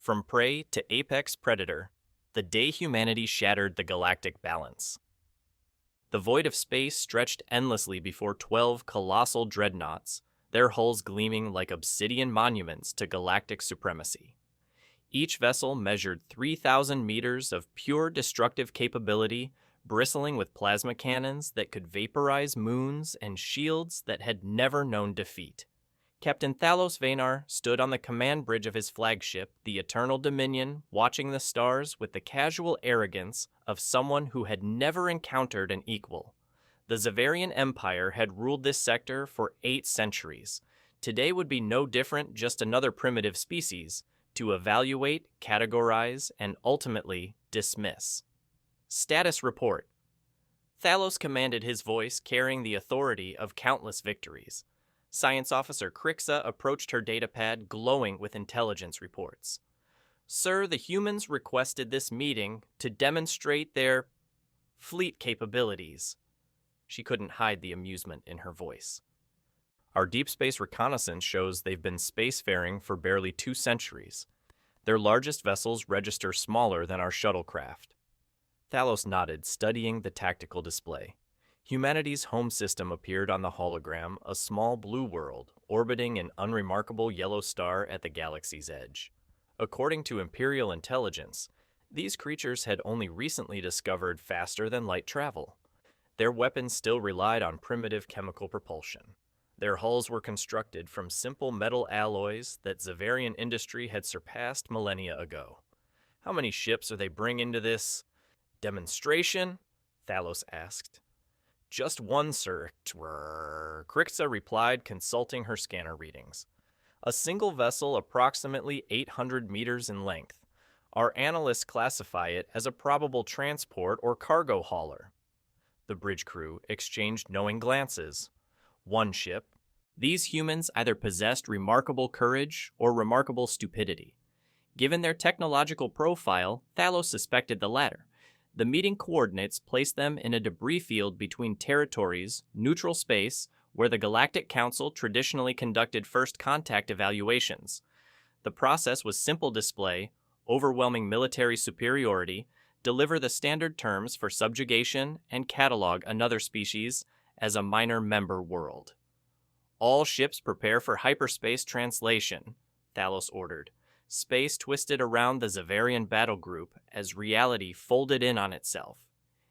From prey to apex predator, the day humanity shattered the galactic balance. The void of space stretched endlessly before 12 colossal dreadnoughts, their hulls gleaming like obsidian monuments to galactic supremacy. Each vessel measured 3,000 meters of pure destructive capability, bristling with plasma cannons that could vaporize moons and shields that had never known defeat. Captain Thalos Vanar stood on the command bridge of his flagship, the Eternal Dominion, watching the stars with the casual arrogance of someone who had never encountered an equal. The Zavarian Empire had ruled this sector for 8 centuries. Today would be no different, just another primitive species to evaluate, categorize, and ultimately dismiss. Status report. Thalos commanded, his voice carrying the authority of countless victories. Science Officer Crixa approached her datapad, glowing with intelligence reports. Sir, the humans requested this meeting to demonstrate their fleet capabilities. She couldn't hide the amusement in her voice. Our deep space reconnaissance shows they've been spacefaring for barely 2 centuries. Their largest vessels register smaller than our shuttlecraft. Thalos nodded, studying the tactical display. Humanity's home system appeared on the hologram, a small blue world, orbiting an unremarkable yellow star at the galaxy's edge. According to Imperial intelligence, these creatures had only recently discovered faster-than-light travel. Their weapons still relied on primitive chemical propulsion. Their hulls were constructed from simple metal alloys that Zavarian industry had surpassed millennia ago. How many ships are they bringing to this demonstration? Thalos asked. Just one, sir, Crixa replied, consulting her scanner readings. A single vessel approximately 800 meters in length. Our analysts classify it as a probable transport or cargo hauler. The bridge crew exchanged knowing glances. One ship. These humans either possessed remarkable courage or remarkable stupidity. Given their technological profile, Thalos suspected the latter. The meeting coordinates placed them in a debris field between territories, neutral space, where the Galactic Council traditionally conducted first contact evaluations. The process was simple: display, overwhelming military superiority, deliver the standard terms for subjugation, and catalog another species as a minor member world. All ships prepare for hyperspace translation, Thalos ordered. Space twisted around the Zavarian battle group as reality folded in on itself.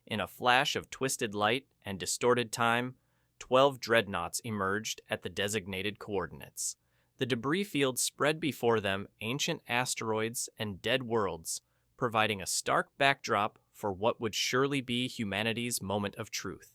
In a flash of twisted light and distorted time, 12 dreadnoughts emerged at the designated coordinates. The debris field spread before them, ancient asteroids and dead worlds, providing a stark backdrop for what would surely be humanity's moment of truth.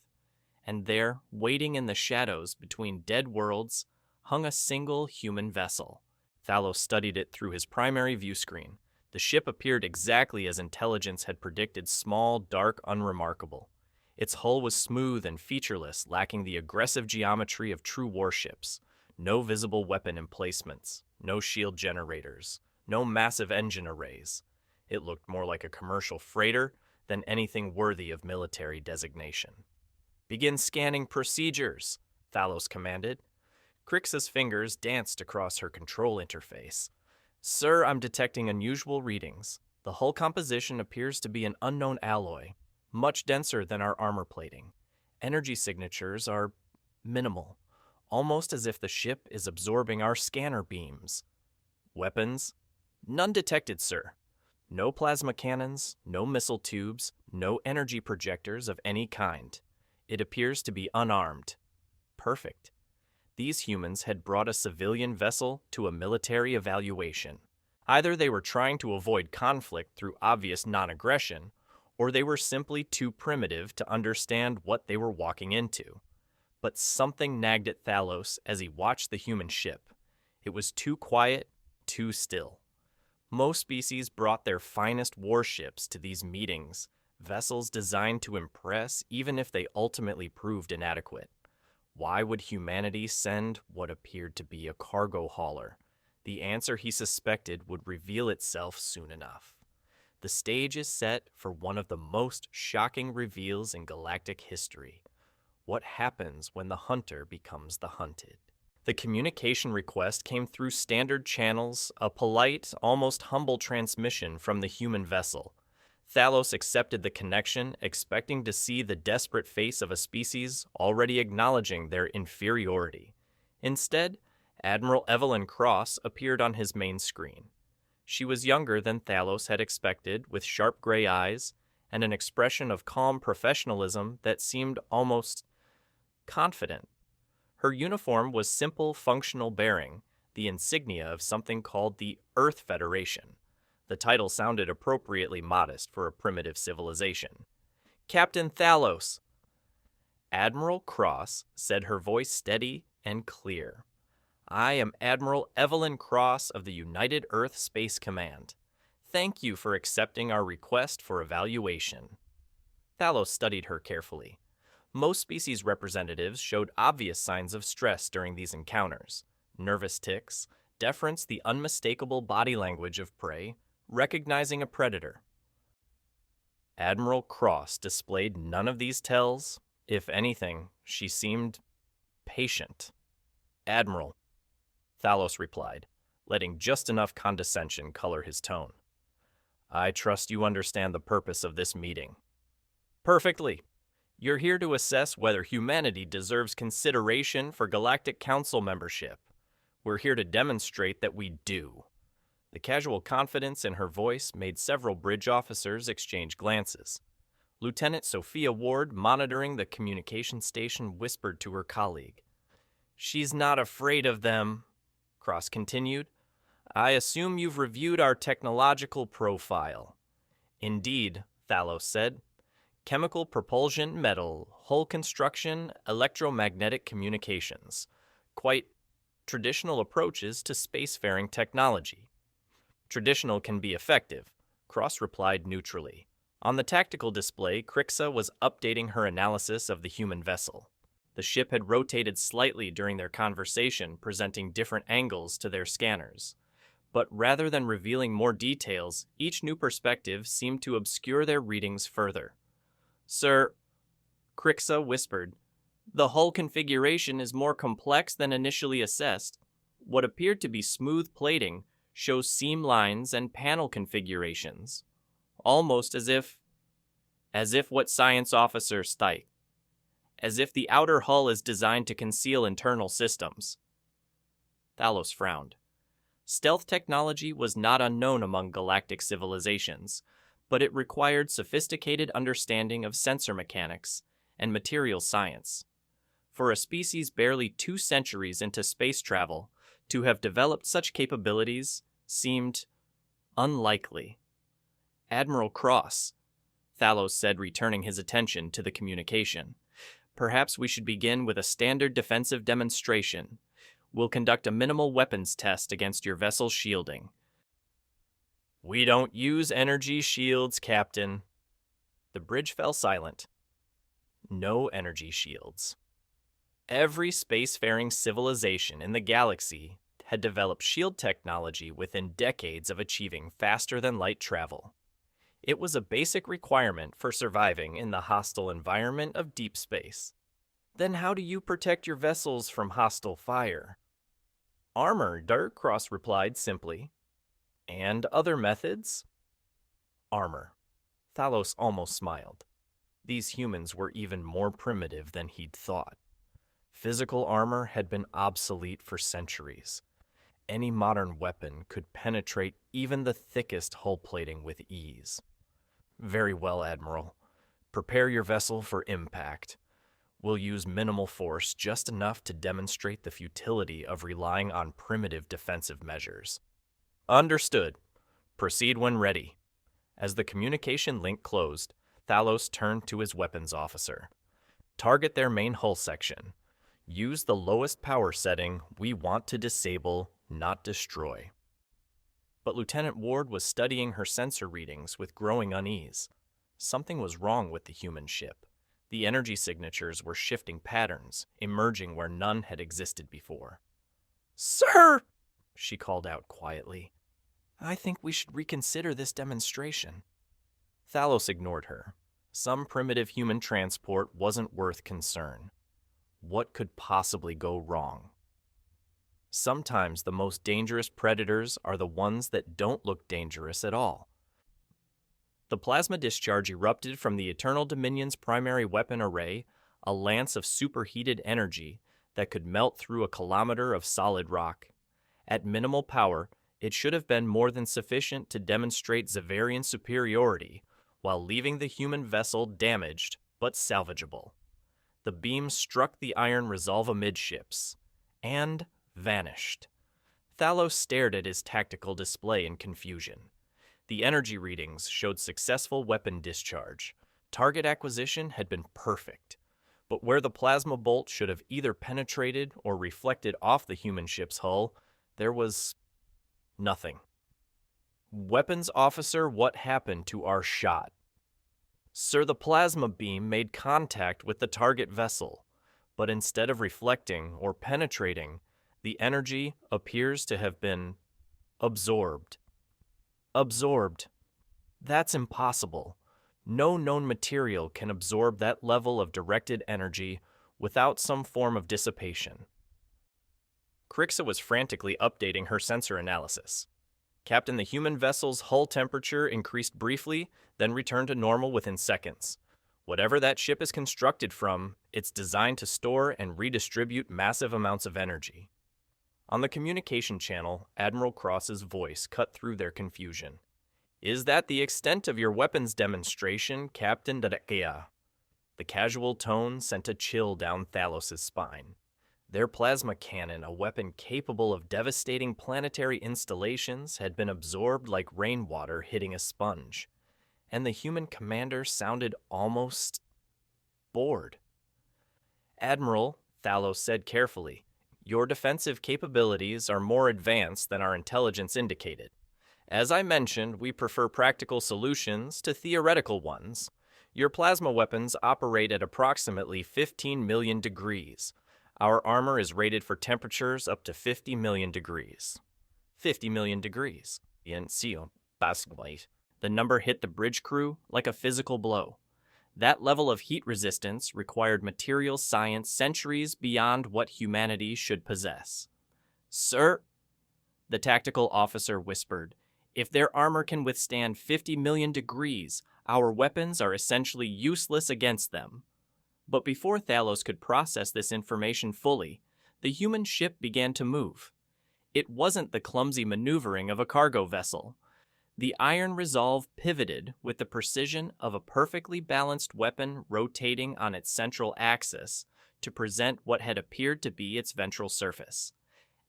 And there, waiting in the shadows between dead worlds, hung a single human vessel. Thalos studied it through his primary view screen. The ship appeared exactly as intelligence had predicted: small, dark, unremarkable. Its hull was smooth and featureless, lacking the aggressive geometry of true warships. No visible weapon emplacements, no shield generators, no massive engine arrays. It looked more like a commercial freighter than anything worthy of military designation. "Begin scanning procedures," Thalos commanded. Crixa's fingers danced across her control interface. "Sir, I'm detecting unusual readings. The hull composition appears to be an unknown alloy, much denser than our armor plating. Energy signatures are minimal, almost as if the ship is absorbing our scanner beams. Weapons? None detected, sir. No plasma cannons, no missile tubes, no energy projectors of any kind. It appears to be unarmed." Perfect. These humans had brought a civilian vessel to a military evaluation. Either they were trying to avoid conflict through obvious non-aggression, or they were simply too primitive to understand what they were walking into. But something nagged at Thalos as he watched the human ship. It was too quiet, too still. Most species brought their finest warships to these meetings, vessels designed to impress even if they ultimately proved inadequate. Why would humanity send what appeared to be a cargo hauler? The answer he suspected would reveal itself soon enough. The stage is set for one of the most shocking reveals in galactic history. What happens when the hunter becomes the hunted? The communication request came through standard channels, a polite, almost humble transmission from the human vessel. Thalos accepted the connection, expecting to see the desperate face of a species already acknowledging their inferiority. Instead, Admiral Evelyn Cross appeared on his main screen. She was younger than Thalos had expected, with sharp gray eyes and an expression of calm professionalism that seemed almost confident. Her uniform was simple, functional bearing, the insignia of something called the Earth Federation. The title sounded appropriately modest for a primitive civilization. Captain Thalos. Admiral Cross said, her voice steady and clear. I am Admiral Evelyn Cross of the United Earth Space Command. Thank you for accepting our request for evaluation. Thalos studied her carefully. Most species representatives showed obvious signs of stress during these encounters. Nervous tics, deference the unmistakable body language of prey, recognizing a predator. Admiral Cross displayed none of these tells. If anything, she seemed patient. Admiral, Thalos replied, letting just enough condescension color his tone. I trust you understand the purpose of this meeting. Perfectly. You're here to assess whether humanity deserves consideration for Galactic Council membership. We're here to demonstrate that we do. The casual confidence in her voice made several bridge officers exchange glances. Lieutenant Sophia Ward, monitoring the communication station, whispered to her colleague. She's not afraid of them, Cross continued. I assume you've reviewed our technological profile. Indeed, Thalos said. Chemical propulsion, metal, hull construction, electromagnetic communications. Quite traditional approaches to spacefaring technology. Traditional can be effective, Cross replied neutrally. On the tactical display, Crixa was updating her analysis of the human vessel. The ship had rotated slightly during their conversation, presenting different angles to their scanners. But rather than revealing more details, each new perspective seemed to obscure their readings further. Sir, Crixa whispered, the hull configuration is more complex than initially assessed. What appeared to be smooth plating shows seam lines and panel configurations, almost as if what science officer Stike, as if the outer hull is designed to conceal internal systems. Thalos frowned. Stealth technology was not unknown among galactic civilizations, but it required sophisticated understanding of sensor mechanics and material science. For a species barely 2 centuries into space travel, to have developed such capabilities seemed unlikely. Admiral Cross, Thalos said, returning his attention to the communication. Perhaps we should begin with a standard defensive demonstration. We'll conduct a minimal weapons test against your vessel's shielding. We don't use energy shields, Captain. The bridge fell silent. No energy shields. Every spacefaring civilization in the galaxy had developed shield technology within decades of achieving faster-than-light travel. It was a basic requirement for surviving in the hostile environment of deep space. Then how do you protect your vessels from hostile fire? Armor, Cross replied simply. And other methods? Armor. Thalos almost smiled. These humans were even more primitive than he'd thought. Physical armor had been obsolete for centuries. Any modern weapon could penetrate even the thickest hull plating with ease. Very well, Admiral. Prepare your vessel for impact. We'll use minimal force, just enough to demonstrate the futility of relying on primitive defensive measures. Understood. Proceed when ready. As the communication link closed, Thalos turned to his weapons officer. Target their main hull section. Use the lowest power setting. We want to disable, not destroy. But Lieutenant Ward was studying her sensor readings with growing unease. Something was wrong with the human ship. The energy signatures were shifting patterns, emerging where none had existed before. Sir, she called out quietly, I think we should reconsider this demonstration. Thalos ignored her. Some primitive human transport wasn't worth concern. What could possibly go wrong? Sometimes the most dangerous predators are the ones that don't look dangerous at all. The plasma discharge erupted from the Eternal Dominion's primary weapon array, a lance of superheated energy that could melt through a kilometer of solid rock. At minimal power, it should have been more than sufficient to demonstrate Zavarian superiority while leaving the human vessel damaged but salvageable. The beam struck the iron resolve amidships and vanished. Thalos stared at his tactical display in confusion. The energy readings showed successful weapon discharge. Target acquisition had been perfect. But where the plasma bolt should have either penetrated or reflected off the human ship's hull, there was nothing. Weapons officer, what happened to our shot? Sir, the plasma beam made contact with the target vessel, but instead of reflecting or penetrating, the energy appears to have been absorbed. Absorbed. That's impossible. No known material can absorb that level of directed energy without some form of dissipation. Crixa was frantically updating her sensor analysis. Captain, the human vessel's hull temperature increased briefly, then returned to normal within seconds. Whatever that ship is constructed from, it's designed to store and redistribute massive amounts of energy. On the communication channel, Admiral Cross's voice cut through their confusion. Is that the extent of your weapons demonstration, Captain Dadekia? The casual tone sent a chill down Thalos' spine. Their plasma cannon, a weapon capable of devastating planetary installations, had been absorbed like rainwater hitting a sponge. And the human commander sounded almost bored. Admiral, Thalos said carefully, your defensive capabilities are more advanced than our intelligence indicated. As I mentioned, we prefer practical solutions to theoretical ones. Your plasma weapons operate at approximately 15 million degrees. Our armor is rated for temperatures up to 50 million degrees. 50 million degrees. The number hit the bridge crew like a physical blow. That level of heat resistance required material science centuries beyond what humanity should possess. Sir, the tactical officer whispered, if their armor can withstand 50 million degrees, our weapons are essentially useless against them. But before Thalos could process this information fully, the human ship began to move. It wasn't the clumsy maneuvering of a cargo vessel. The iron resolve pivoted with the precision of a perfectly balanced weapon rotating on its central axis to present what had appeared to be its ventral surface.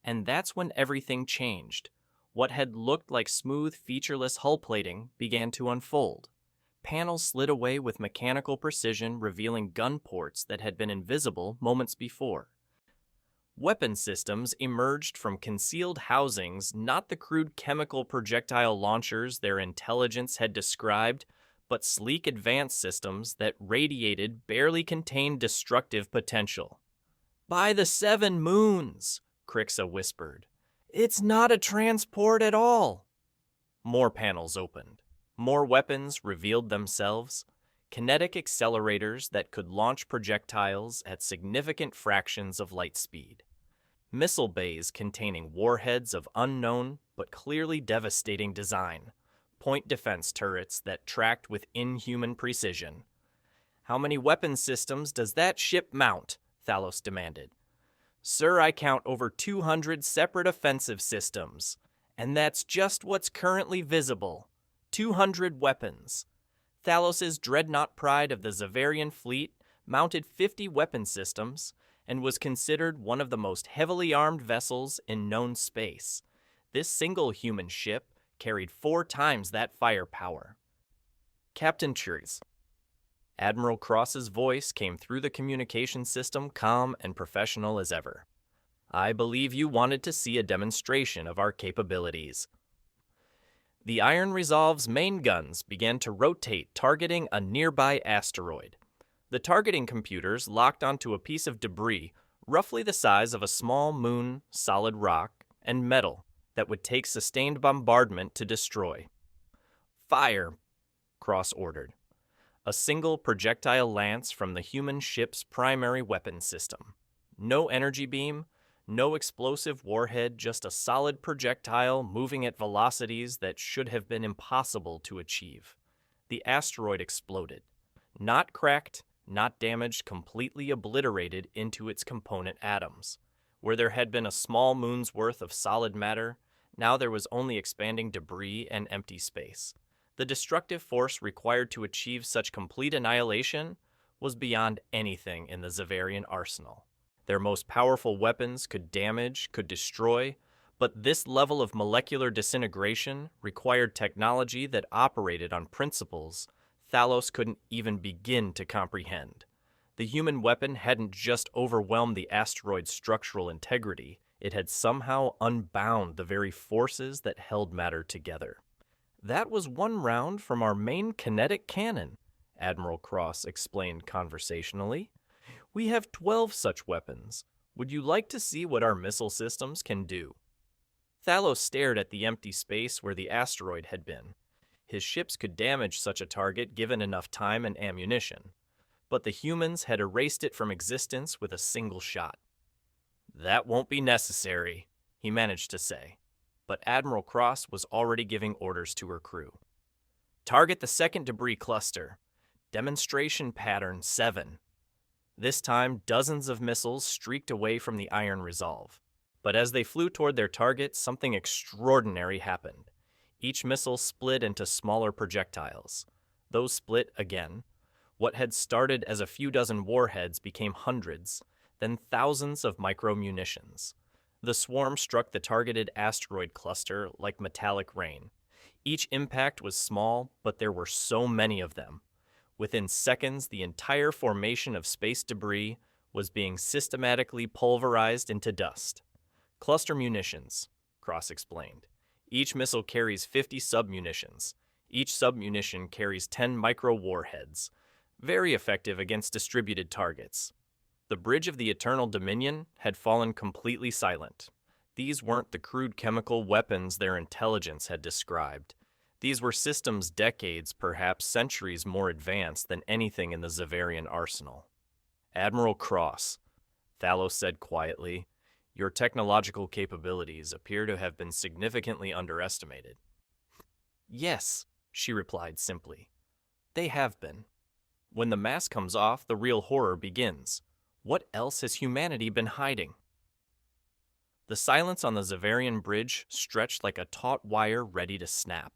And that's when everything changed. What had looked like smooth, featureless hull plating began to unfold. Panels slid away with mechanical precision, revealing gun ports that had been invisible moments before. Weapon systems emerged from concealed housings, not the crude chemical projectile launchers their intelligence had described, but sleek advanced systems that radiated barely contained destructive potential. By the 7 moons, Crixa whispered. It's not a transport at all. More panels opened. More weapons revealed themselves. Kinetic accelerators that could launch projectiles at significant fractions of light speed. Missile bays containing warheads of unknown but clearly devastating design. Point defense turrets that tracked with inhuman precision. How many weapon systems does that ship mount? Thalos demanded. Sir, I count over 200 separate offensive systems, and that's just what's currently visible. 200 weapons. Thalos' dreadnought pride of the Zavarian fleet mounted 50 weapon systems and was considered one of the most heavily armed vessels in known space. This single human ship carried 4 times that firepower. Captain Churs. Admiral Cross's voice came through the communication system, calm and professional as ever. I believe you wanted to see a demonstration of our capabilities. The Iron Resolve's main guns began to rotate, targeting a nearby asteroid. The targeting computers locked onto a piece of debris roughly the size of a small moon, solid rock, and metal that would take sustained bombardment to destroy. Fire, Cross ordered. A single projectile lance from the human ship's primary weapon system. No energy beam, No explosive warhead, just a solid projectile moving at velocities that should have been impossible to achieve. The asteroid exploded. Not cracked, not damaged, completely obliterated into its component atoms. Where there had been a small moon's worth of solid matter, now there was only expanding debris and empty space. The destructive force required to achieve such complete annihilation was beyond anything in the Zavarian arsenal. Their most powerful weapons could damage, could destroy, but this level of molecular disintegration required technology that operated on principles Thalos couldn't even begin to comprehend. The human weapon hadn't just overwhelmed the asteroid's structural integrity, it had somehow unbound the very forces that held matter together. "That was one round from our main kinetic cannon," Admiral Cross explained conversationally. "We have 12 such weapons. Would you like to see what our missile systems can do?" Thalos stared at the empty space where the asteroid had been. His ships could damage such a target given enough time and ammunition, but the humans had erased it from existence with a single shot. "That won't be necessary," he managed to say, but Admiral Cross was already giving orders to her crew. "Target the second debris cluster. Demonstration pattern 7. This time, dozens of missiles streaked away from the Iron Resolve. But as they flew toward their target, something extraordinary happened. Each missile split into smaller projectiles. Those split again. What had started as a few dozen warheads became hundreds, then thousands of micro-munitions. The swarm struck the targeted asteroid cluster like metallic rain. Each impact was small, but there were so many of them. Within seconds, the entire formation of space debris was being systematically pulverized into dust. "Cluster munitions," Cross explained. "Each missile carries 50 submunitions. Each submunition carries 10 micro-warheads. Very effective against distributed targets." The bridge of the Eternal Dominion had fallen completely silent. These weren't the crude chemical weapons their intelligence had described. These were systems decades, perhaps centuries more advanced than anything in the Zavarian arsenal. "Admiral Cross," Thalos said quietly, "your technological capabilities appear to have been significantly underestimated." "Yes," she replied simply. "They have been. When the mask comes off, the real horror begins. What else has humanity been hiding?" The silence on the Zavarian bridge stretched like a taut wire ready to snap.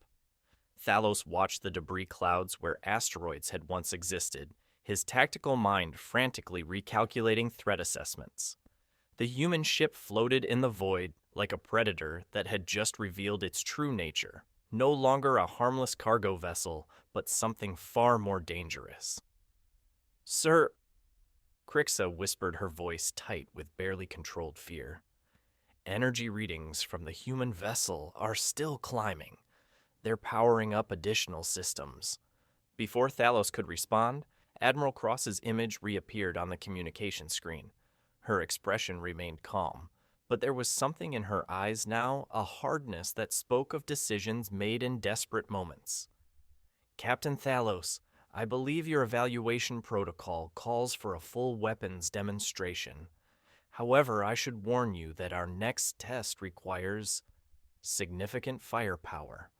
Thalos watched the debris clouds where asteroids had once existed, his tactical mind frantically recalculating threat assessments. The human ship floated in the void like a predator that had just revealed its true nature, no longer a harmless cargo vessel, but something far more dangerous. "Sir," Crixa whispered, her voice tight with barely controlled fear. "Energy readings from the human vessel are still climbing. They're powering up additional systems." Before Thalos could respond, Admiral Cross's image reappeared on the communication screen. Her expression remained calm, but there was something in her eyes now, a hardness that spoke of decisions made in desperate moments. "Captain Thalos, I believe your evaluation protocol calls for a full weapons demonstration. However, I should warn you that our next test requires significant firepower."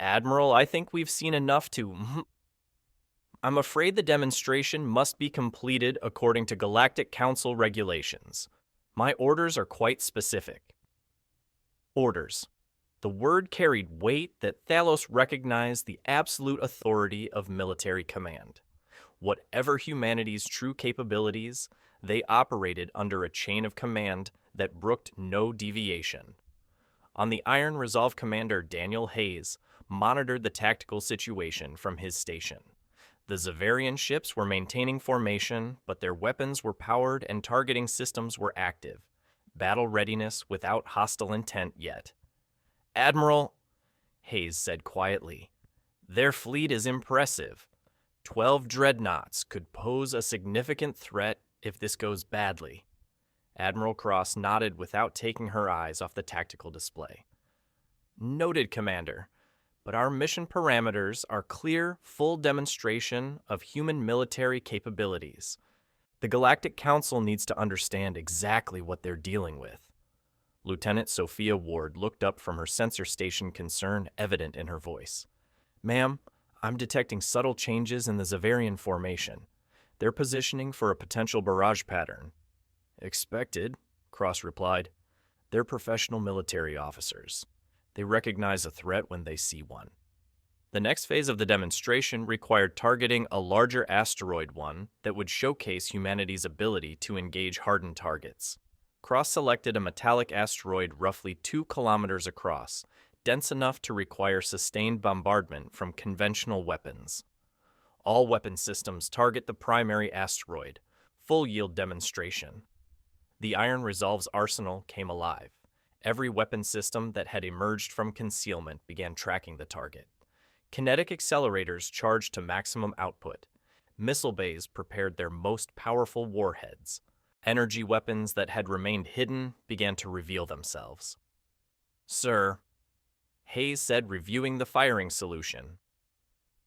"Admiral, I think we've seen enough to..." "I'm afraid the demonstration must be completed according to Galactic Council regulations. My orders are quite specific." Orders. The word carried weight that Thalos recognized the absolute authority of military command. Whatever humanity's true capabilities, they operated under a chain of command that brooked no deviation. On the Iron Resolve, Commander Daniel Hayes monitored the tactical situation from his station. The Zavarian ships were maintaining formation, but their weapons were powered and targeting systems were active. Battle readiness without hostile intent yet. "Admiral," Hayes said quietly, "their fleet is impressive. 12 dreadnoughts could pose a significant threat if this goes badly." Admiral Cross nodded without taking her eyes off the tactical display. "Noted, Commander. But our mission parameters are clear, full demonstration of human military capabilities. The Galactic Council needs to understand exactly what they're dealing with. Lieutenant Sophia Ward looked up from her sensor station, concern evident in her voice. Ma'am, I'm detecting subtle changes in the Zavarian formation. They're positioning for a potential barrage pattern. Expected, Cross replied. They're professional military officers. They recognize a threat when they see one. The next phase of the demonstration required targeting a larger asteroid one that would showcase humanity's ability to engage hardened targets. Cross selected a metallic asteroid roughly 2 kilometers across, dense enough to require sustained bombardment from conventional weapons. All weapon systems target the primary asteroid. Full yield demonstration. The Iron Resolve's arsenal came alive. Every weapon system that had emerged from concealment began tracking the target. Kinetic accelerators charged to maximum output. Missile bays prepared their most powerful warheads. Energy weapons that had remained hidden began to reveal themselves. Sir, Hayes said, reviewing the firing solution.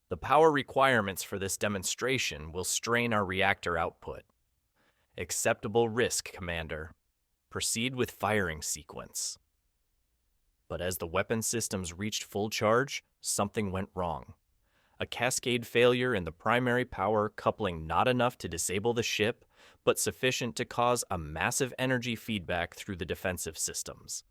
The power requirements for this demonstration will strain our reactor output. Acceptable risk, Commander. Proceed with firing sequence. But as the weapon systems reached full charge, something went wrong. A cascade failure in the primary power coupling not enough to disable the ship, but sufficient to cause a massive energy feedback through the defensive systems.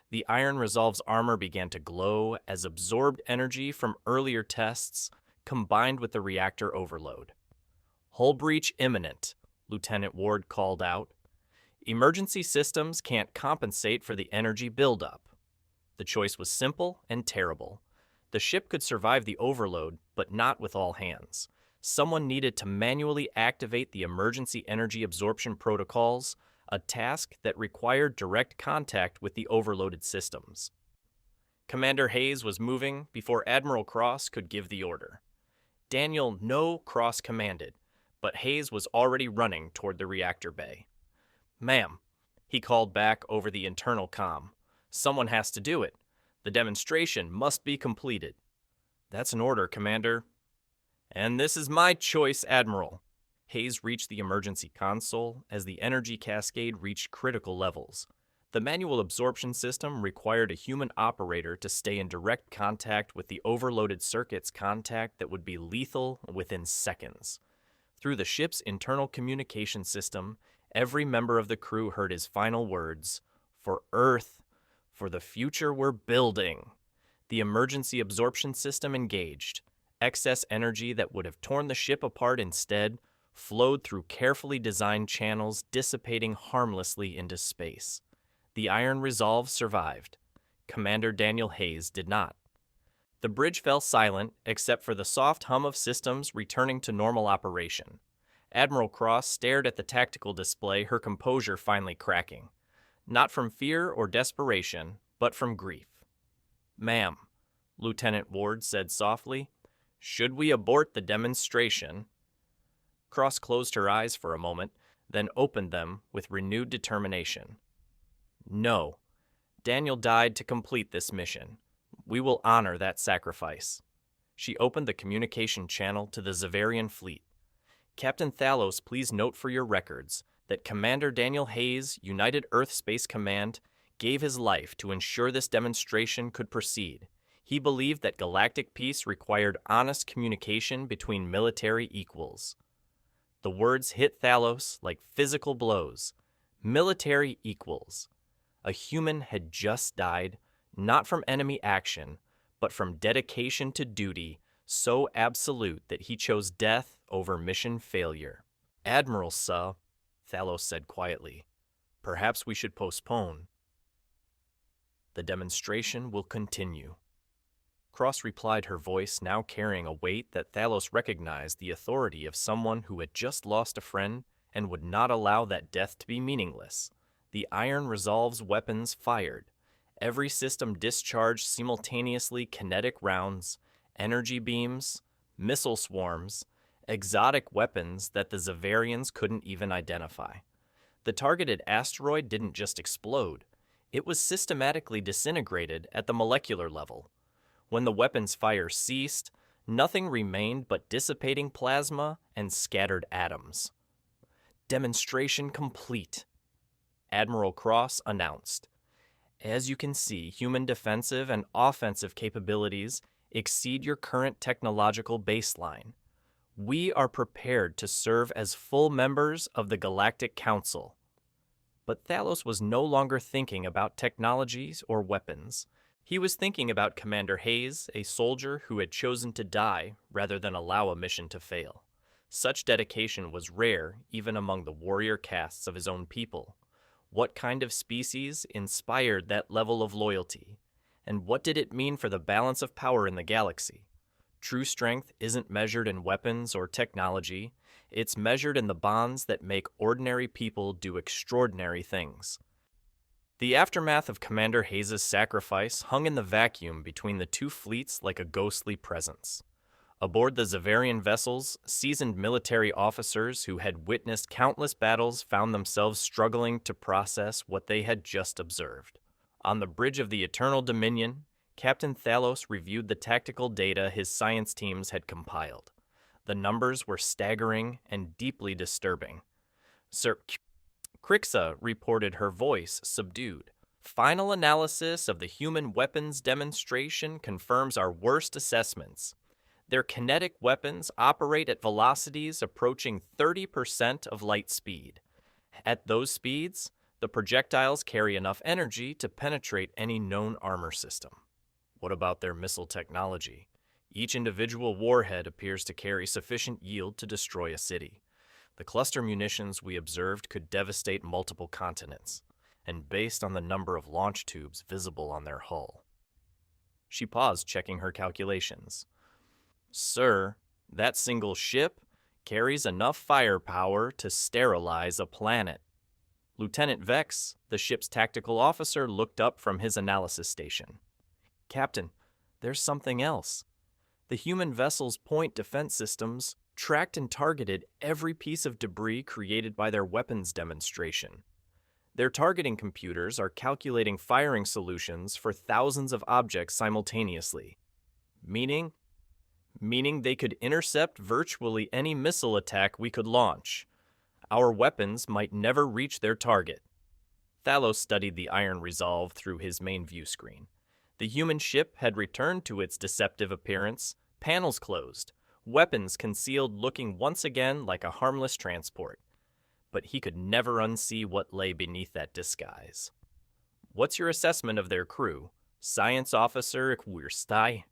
The Iron Resolve's armor began to glow as absorbed energy from earlier tests combined with the reactor overload. Hull breach imminent, Lieutenant Ward called out. Emergency systems can't compensate for the energy buildup. The choice was simple and terrible. The ship could survive the overload, but not with all hands. Someone needed to manually activate the emergency energy absorption protocols, a task that required direct contact with the overloaded systems. Commander Hayes was moving before Admiral Cross could give the order. Daniel No Cross commanded, but Hayes was already running toward the reactor bay. Ma'am, he called back over the internal comm. Someone has to do it. The demonstration must be completed. That's an order, Commander. And this is my choice, Admiral. Hayes reached the emergency console as the energy cascade reached critical levels. The manual absorption system required a human operator to stay in direct contact with the overloaded circuit's contact that would be lethal within seconds. Through the ship's internal communication system, every member of the crew heard his final words, "For Earth, for the future we're building." The emergency absorption system engaged. Excess energy that would have torn the ship apart instead flowed through carefully designed channels, dissipating harmlessly into space. The Iron Resolve survived. Commander Daniel Hayes did not. The bridge fell silent except for the soft hum of systems returning to normal operation. Admiral Cross stared at the tactical display, her composure finally cracking. Not from fear or desperation, but from grief. Ma'am, Lieutenant Ward said softly, should we abort the demonstration? Cross closed her eyes for a moment, then opened them with renewed determination. No. Daniel died to complete this mission. We will honor that sacrifice. She opened the communication channel to the Zavarian fleet. Captain Thalos, please note for your records that Commander Daniel Hayes, United Earth Space Command, gave his life to ensure this demonstration could proceed. He believed that galactic peace required honest communication between military equals. The words hit Thalos like physical blows. Military equals. A human had just died, not from enemy action, but from dedication to duty so absolute that he chose death over mission failure. Admiral Suh, Thalos said quietly, perhaps we should postpone. The demonstration will continue. Cross replied, her voice now carrying a weight that Thalos recognized the authority of someone who had just lost a friend and would not allow that death to be meaningless. The Iron Resolve's weapons fired. Every system discharged simultaneously kinetic rounds, energy beams, missile swarms, exotic weapons that the Zavarians couldn't even identify. The targeted asteroid didn't just explode. It was systematically disintegrated at the molecular level. When the weapons fire ceased, nothing remained but dissipating plasma and scattered atoms. Demonstration complete, Admiral Cross announced. As you can see, human defensive and offensive capabilities exceed your current technological baseline. We are prepared to serve as full members of the Galactic Council. But Thalos was no longer thinking about technologies or weapons. He was thinking about Commander Hayes, a soldier who had chosen to die rather than allow a mission to fail. Such dedication was rare even among the warrior castes of his own people. What kind of species inspired that level of loyalty? And what did it mean for the balance of power in the galaxy? True strength isn't measured in weapons or technology. It's measured in the bonds that make ordinary people do extraordinary things. The aftermath of Commander Hayes' sacrifice hung in the vacuum between the two fleets like a ghostly presence. Aboard the Zavarian vessels, seasoned military officers who had witnessed countless battles found themselves struggling to process what they had just observed. On the bridge of the Eternal Dominion, Captain Thalos reviewed the tactical data his science teams had compiled. The numbers were staggering and deeply disturbing. Sir Crixa reported, her voice subdued. Final analysis of the human weapons demonstration confirms our worst assessments. Their kinetic weapons operate at velocities approaching 30% of light speed. At those speeds, the projectiles carry enough energy to penetrate any known armor system. What about their missile technology? Each individual warhead appears to carry sufficient yield to destroy a city. The cluster munitions we observed could devastate multiple continents, and based on the number of launch tubes visible on their hull. She paused, checking her calculations. Sir, that single ship carries enough firepower to sterilize a planet. Lieutenant Vex, the ship's tactical officer, looked up from his analysis station. Captain, there's something else. The human vessel's point defense systems tracked and targeted every piece of debris created by their weapons demonstration. Their targeting computers are calculating firing solutions for thousands of objects simultaneously. Meaning they could intercept virtually any missile attack we could launch. Our weapons might never reach their target. Thalos studied the iron resolve through his main view screen. The human ship had returned to its deceptive appearance, panels closed, weapons concealed, looking once again like a harmless transport. But he could never unsee what lay beneath that disguise. What's your assessment of their crew, Science Officer Ikwurstai?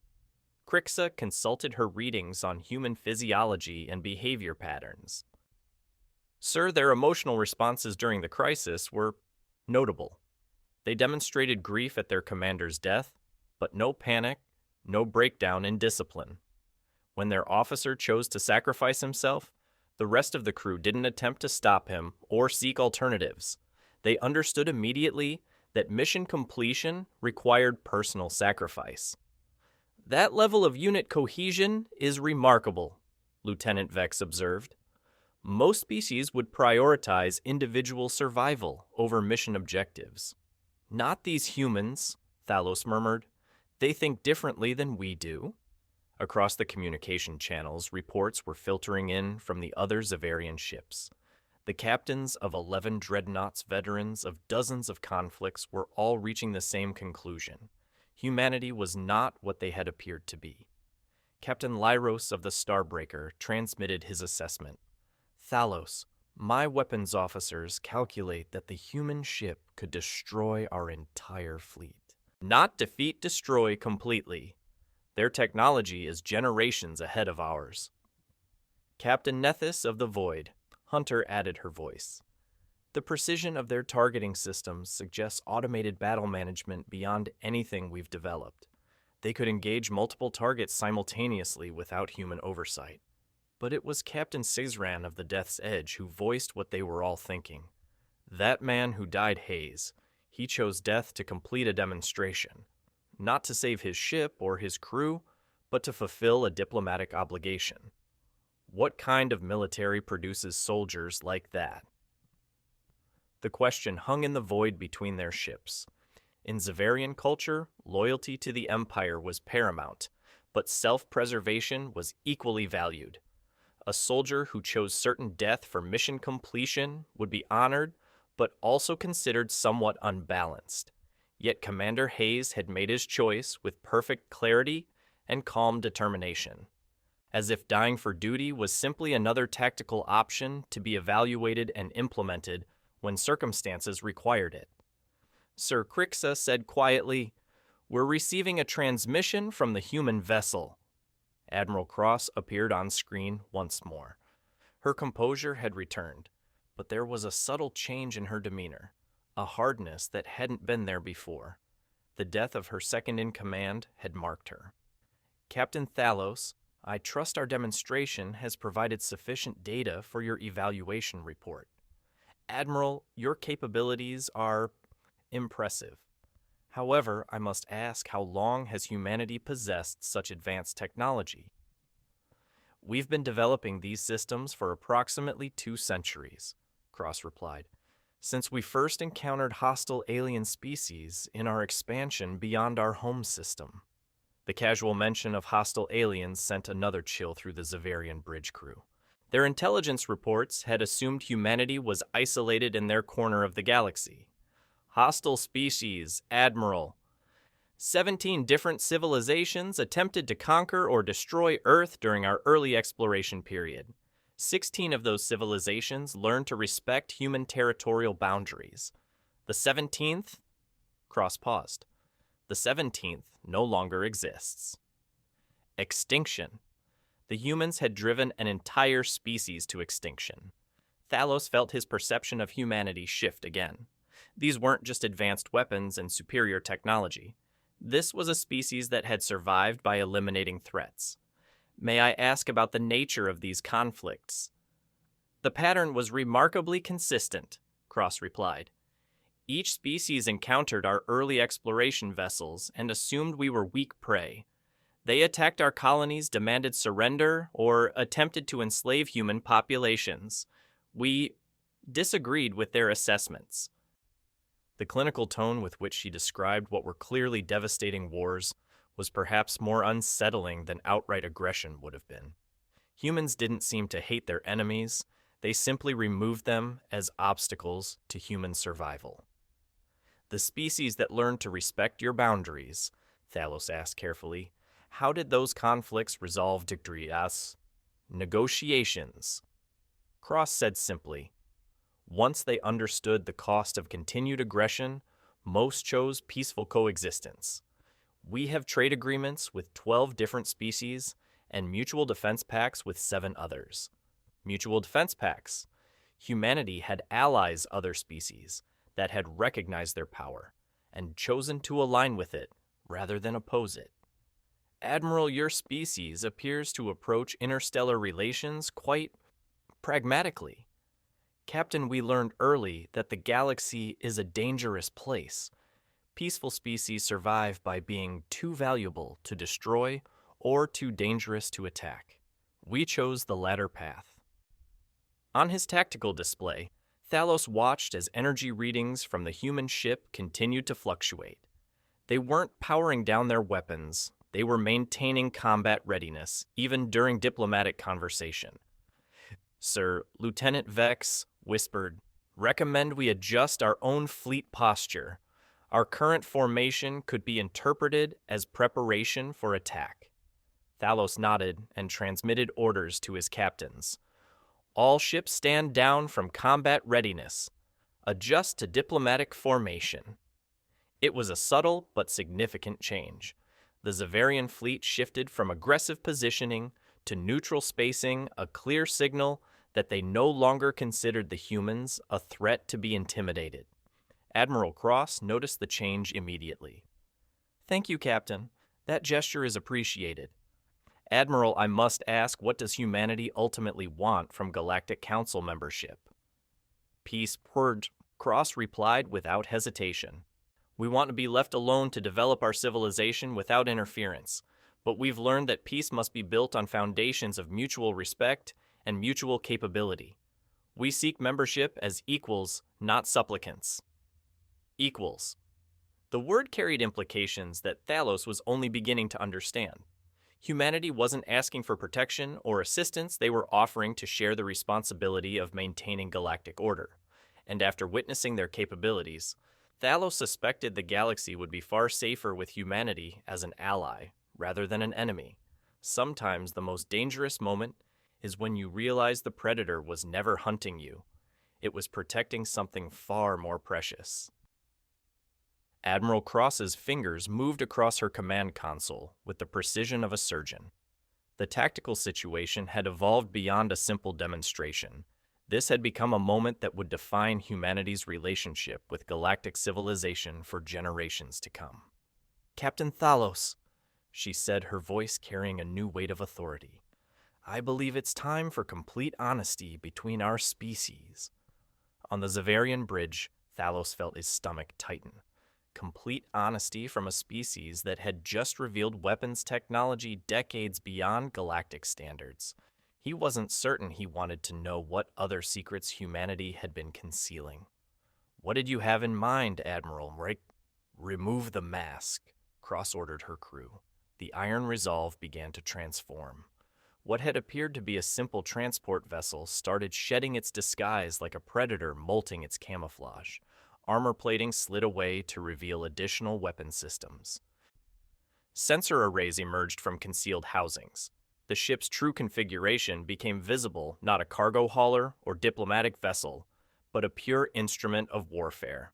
Crixa consulted her readings on human physiology and behavior patterns. Sir, their emotional responses during the crisis were notable. They demonstrated grief at their commander's death, but no panic, no breakdown in discipline. When their officer chose to sacrifice himself, the rest of the crew didn't attempt to stop him or seek alternatives. They understood immediately that mission completion required personal sacrifice. That level of unit cohesion is remarkable, Lieutenant Vex observed. Most species would prioritize individual survival over mission objectives. Not these humans, Thalos murmured. They think differently than we do. Across the communication channels, reports were filtering in from the other Zavarian ships. The captains of 11 dreadnoughts, veterans of dozens of conflicts, were all reaching the same conclusion. Humanity was not what they had appeared to be. Captain Lyros of the Starbreaker transmitted his assessment. Thalos, my weapons officers calculate that the human ship could destroy our entire fleet. Not defeat, destroy completely. Their technology is generations ahead of ours. Captain Nethys of the Void, Hunter added her voice. The precision of their targeting systems suggests automated battle management beyond anything we've developed. They could engage multiple targets simultaneously without human oversight. But it was Captain Cizran of the Death's Edge who voiced what they were all thinking. That man who died Hayes, he chose death to complete a demonstration. Not to save his ship or his crew, but to fulfill a diplomatic obligation. What kind of military produces soldiers like that? The question hung in the void between their ships. In Zavarian culture, loyalty to the Empire was paramount, but self-preservation was equally valued. A soldier who chose certain death for mission completion would be honored, but also considered somewhat unbalanced. Yet Commander Hayes had made his choice with perfect clarity and calm determination, as if dying for duty was simply another tactical option to be evaluated and implemented when circumstances required it. Sir Crixa said quietly, "We're receiving a transmission from the human vessel." Admiral Cross appeared on screen once more. Her composure had returned, but there was a subtle change in her demeanor, a hardness that hadn't been there before. The death of her second-in-command had marked her. "Captain Thalos, I trust our demonstration has provided sufficient data for your evaluation report. Admiral, your capabilities are impressive. However, I must ask, how long has humanity possessed such advanced technology?" "We've been developing these systems for approximately 2 centuries, Cross replied, "since we first encountered hostile alien species in our expansion beyond our home system." The casual mention of hostile aliens sent another chill through the Zavarian bridge crew. Their intelligence reports had assumed humanity was isolated in their corner of the galaxy. "Hostile species, Admiral. 17 different civilizations attempted to conquer or destroy Earth during our early exploration period. 16 of those civilizations learned to respect human territorial boundaries. The 17th?" Cross paused. "The 17th no longer exists." Extinction. The humans had driven an entire species to extinction. Thalos felt his perception of humanity shift again. These weren't just advanced weapons and superior technology. This was a species that had survived by eliminating threats. "May I ask about the nature of these conflicts?" "The pattern was remarkably consistent," Cross replied. "Each species encountered our early exploration vessels and assumed we were weak prey. They attacked our colonies, demanded surrender, or attempted to enslave human populations. We disagreed with their assessments." The clinical tone with which she described what were clearly devastating wars was perhaps more unsettling than outright aggression would have been. Humans didn't seem to hate their enemies, they simply removed them as obstacles to human survival. "The species that learned to respect your boundaries," Thalos asked carefully, "how did those conflicts resolve degrees?" "Negotiations." Cross said simply, "Once they understood the cost of continued aggression, most chose peaceful coexistence. We have trade agreements with 12 different species and mutual defense pacts with 7 others. Mutual defense pacts. Humanity had allies other species that had recognized their power and chosen to align with it rather than oppose it. Admiral, your species appears to approach interstellar relations quite pragmatically. Captain, we learned early that the galaxy is a dangerous place. Peaceful species survive by being too valuable to destroy or too dangerous to attack. We chose the latter path." On his tactical display, Thalos watched as energy readings from the human ship continued to fluctuate. They weren't powering down their weapons, they were maintaining combat readiness, even during diplomatic conversation. Sir Lieutenant Vex whispered, "Recommend we adjust our own fleet posture. Our current formation could be interpreted as preparation for attack." Thalos nodded and transmitted orders to his captains. "All ships stand down from combat readiness. Adjust to diplomatic formation." It was a subtle but significant change. The Zavarian fleet shifted from aggressive positioning to neutral spacing, a clear signal that they no longer considered the humans a threat to be intimidated. Admiral Cross noticed the change immediately. "Thank you, Captain. That gesture is appreciated. Admiral, I must ask, what does humanity ultimately want from Galactic Council membership?" "Peace," Cross replied without hesitation. "We want to be left alone to develop our civilization without interference, but we've learned that peace must be built on foundations of mutual respect and mutual capability. We seek membership as equals, not supplicants." Equals. The word carried implications that Thalos was only beginning to understand. Humanity wasn't asking for protection or assistance, they were offering to share the responsibility of maintaining galactic order. And after witnessing their capabilities, Thalos suspected the galaxy would be far safer with humanity as an ally, rather than an enemy. Sometimes the most dangerous moment is when you realize the predator was never hunting you. It was protecting something far more precious. Admiral Cross's fingers moved across her command console with the precision of a surgeon. The tactical situation had evolved beyond a simple demonstration. This had become a moment that would define humanity's relationship with galactic civilization for generations to come. "Captain Thalos," she said, her voice carrying a new weight of authority, "I believe it's time for complete honesty between our species." On the Zavarian bridge, Thalos felt his stomach tighten. Complete honesty from a species that had just revealed weapons technology decades beyond galactic standards. He wasn't certain he wanted to know what other secrets humanity had been concealing. "What did you have in mind, Admiral? Remove the mask," Cross ordered her crew. The iron resolve began to transform. What had appeared to be a simple transport vessel started shedding its disguise like a predator molting its camouflage. Armor plating slid away to reveal additional weapon systems. Sensor arrays emerged from concealed housings. The ship's true configuration became visible, not a cargo hauler or diplomatic vessel, but a pure instrument of warfare.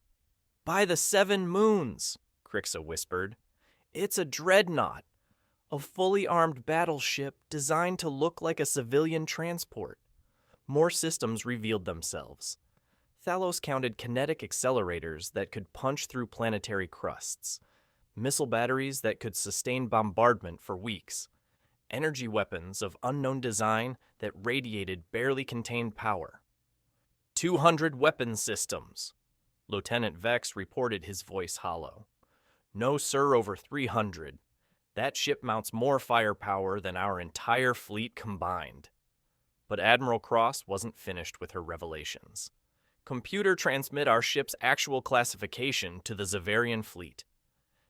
"By the 7 moons," Crixa whispered. "It's a dreadnought, a fully armed battleship designed to look like a civilian transport." More systems revealed themselves. Thalos counted kinetic accelerators that could punch through planetary crusts, missile batteries that could sustain bombardment for weeks, energy weapons of unknown design that radiated barely contained power. 200 weapon systems. Lieutenant Vex reported, his voice hollow. "No, sir, over 300. That ship mounts more firepower than our entire fleet combined." But Admiral Cross wasn't finished with her revelations. "Computer transmit our ship's actual classification to the Zavarian fleet."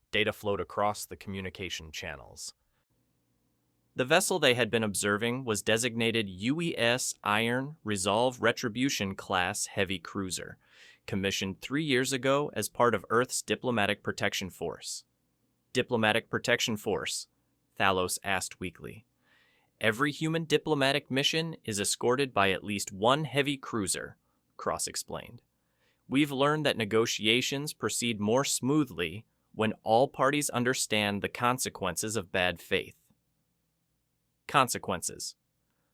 Data flowed across the communication channels. The vessel they had been observing was designated UES Iron Resolve Retribution Class Heavy Cruiser, commissioned 3 years ago as part of Earth's Diplomatic Protection Force. "Diplomatic Protection Force?" Thalos asked weakly. "Every human diplomatic mission is escorted by at least one heavy cruiser," Cross explained. "We've learned that negotiations proceed more smoothly when all parties understand the consequences of bad faith." Consequences.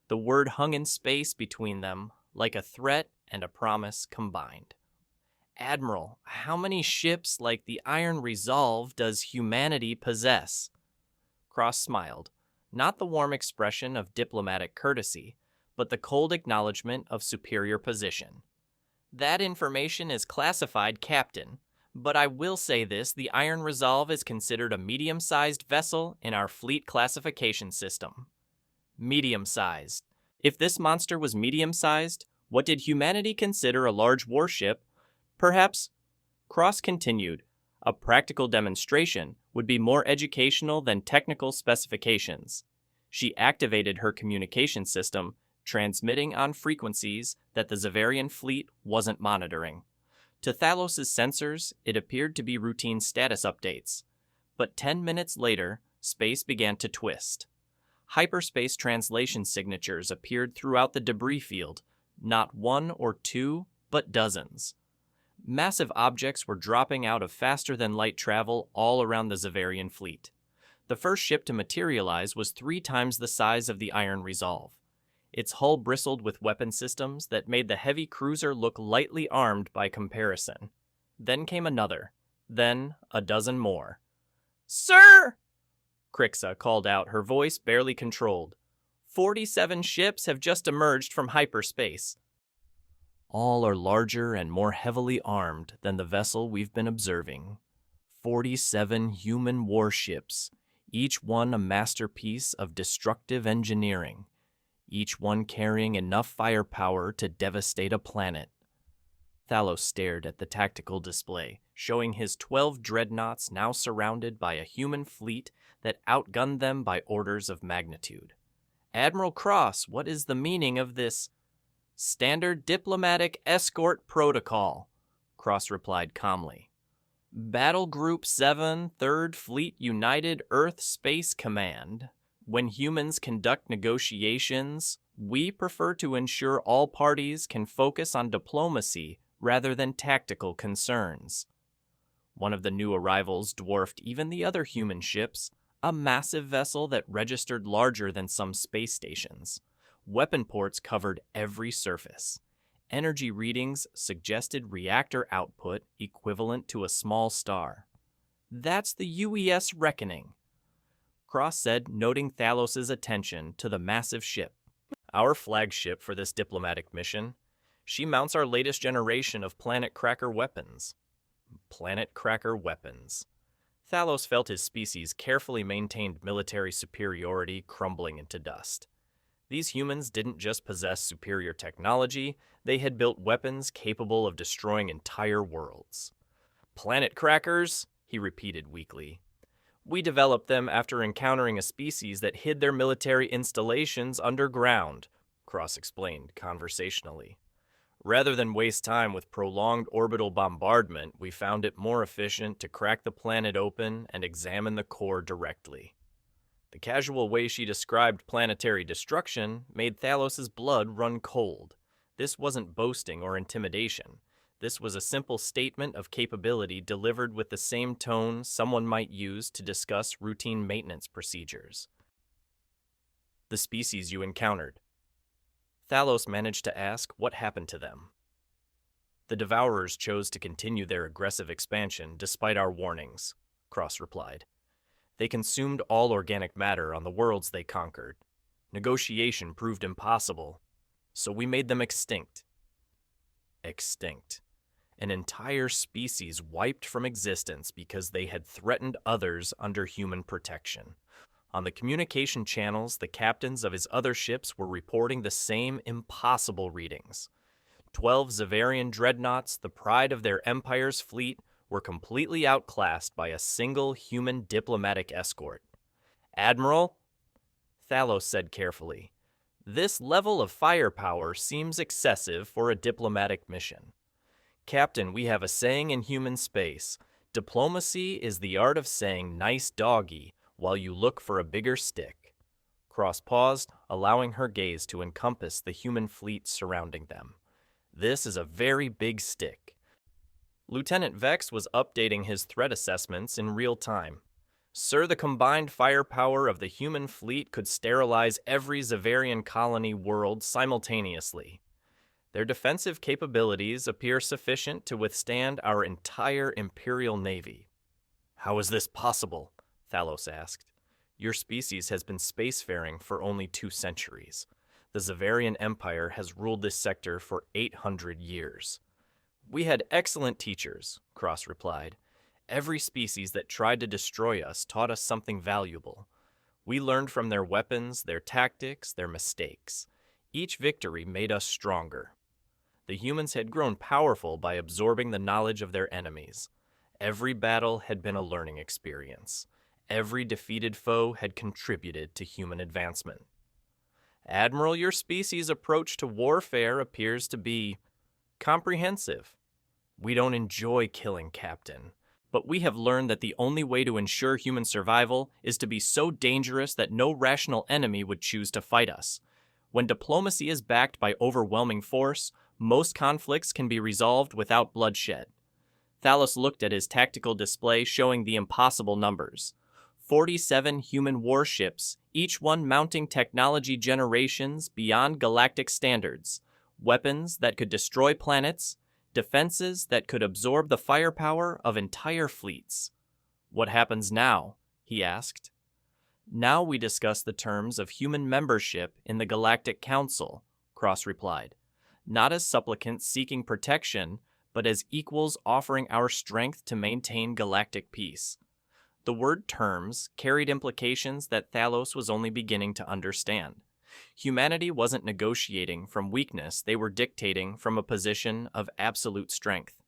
The word hung in space between them, like a threat and a promise combined. "Admiral, how many ships like the Iron Resolve does humanity possess?" Cross smiled, not the warm expression of diplomatic courtesy, but the cold acknowledgement of superior position. "That information is classified, Captain, but I will say this: the Iron Resolve is considered a medium-sized vessel in our fleet classification system." Medium-sized. If this monster was medium-sized, what did humanity consider a large warship? Perhaps, Cross continued, a practical demonstration would be more educational than technical specifications. She activated her communication system, transmitting on frequencies that the Zavarian fleet wasn't monitoring. To Thalos' sensors, it appeared to be routine status updates. But 10 minutes later, space began to twist. Hyperspace translation signatures appeared throughout the debris field, not 1 or 2, but dozens. Massive objects were dropping out of faster-than-light travel all around the Zavarian fleet. The first ship to materialize was 3 times the size of the Iron Resolve. Its hull bristled with weapon systems that made the heavy cruiser look lightly armed by comparison. Then came another, then a dozen more. "Sir!" Crixa called out, her voice barely controlled. 47 ships have just emerged from hyperspace. All are larger and more heavily armed than the vessel we've been observing. 47 human warships, each one a masterpiece of destructive engineering, each one carrying enough firepower to devastate a planet. Thalos stared at the tactical display, showing his 12 dreadnoughts now surrounded by a human fleet that outgunned them by orders of magnitude. Admiral Cross, what is the meaning of this standard diplomatic escort protocol? Cross replied calmly. Battle Group 7, 3rd Fleet United Earth Space Command. When humans conduct negotiations, we prefer to ensure all parties can focus on diplomacy rather than tactical concerns. One of the new arrivals dwarfed even the other human ships, a massive vessel that registered larger than some space stations. Weapon ports covered every surface. Energy readings suggested reactor output equivalent to a small star. That's the UES Reckoning, Cross said, noting Thalos's attention to the massive ship. Our flagship for this diplomatic mission. She mounts our latest generation of planet cracker weapons. Planet cracker weapons. Thalos felt his species' carefully maintained military superiority crumbling into dust. These humans didn't just possess superior technology, they had built weapons capable of destroying entire worlds. Planet crackers, he repeated weakly. We developed them after encountering a species that hid their military installations underground, Cross explained conversationally. Rather than waste time with prolonged orbital bombardment, we found it more efficient to crack the planet open and examine the core directly. The casual way she described planetary destruction made Thalos's blood run cold. This wasn't boasting or intimidation. This was a simple statement of capability delivered with the same tone someone might use to discuss routine maintenance procedures. The species you encountered. Thalos managed to ask what happened to them. The Devourers chose to continue their aggressive expansion despite our warnings, Cross replied. They consumed all organic matter on the worlds they conquered. Negotiation proved impossible, so we made them extinct. Extinct. An entire species wiped from existence because they had threatened others under human protection. On the communication channels, the captains of his other ships were reporting the same impossible readings. 12 Zavarian dreadnoughts, the pride of their empire's fleet, were completely outclassed by a single human diplomatic escort. Admiral, Thalos said carefully, this level of firepower seems excessive for a diplomatic mission. Captain, we have a saying in human space. Diplomacy is the art of saying nice doggy while you look for a bigger stick. Cross paused, allowing her gaze to encompass the human fleet surrounding them. This is a very big stick. Lieutenant Vex was updating his threat assessments in real time. Sir, the combined firepower of the human fleet could sterilize every Zavarian colony world simultaneously. Their defensive capabilities appear sufficient to withstand our entire Imperial Navy. How is this possible? Thalos asked. Your species has been spacefaring for only 2 centuries. The Zavarian Empire has ruled this sector for 800 years. We had excellent teachers, Cross replied. Every species that tried to destroy us taught us something valuable. We learned from their weapons, their tactics, their mistakes. Each victory made us stronger. The humans had grown powerful by absorbing the knowledge of their enemies. Every battle had been a learning experience. Every defeated foe had contributed to human advancement. Admiral, your species' approach to warfare appears to be comprehensive. We don't enjoy killing, Captain, but we have learned that the only way to ensure human survival is to be so dangerous that no rational enemy would choose to fight us. When diplomacy is backed by overwhelming force, most conflicts can be resolved without bloodshed. Thalos looked at his tactical display showing the impossible numbers. 47 human warships, each one mounting technology generations beyond galactic standards, weapons that could destroy planets, defenses that could absorb the firepower of entire fleets. What happens now? He asked. Now we discuss the terms of human membership in the Galactic Council, Cross replied. Not as supplicants seeking protection, but as equals offering our strength to maintain galactic peace. The word terms carried implications that Thalos was only beginning to understand. Humanity wasn't negotiating from weakness, they were dictating from a position of absolute strength.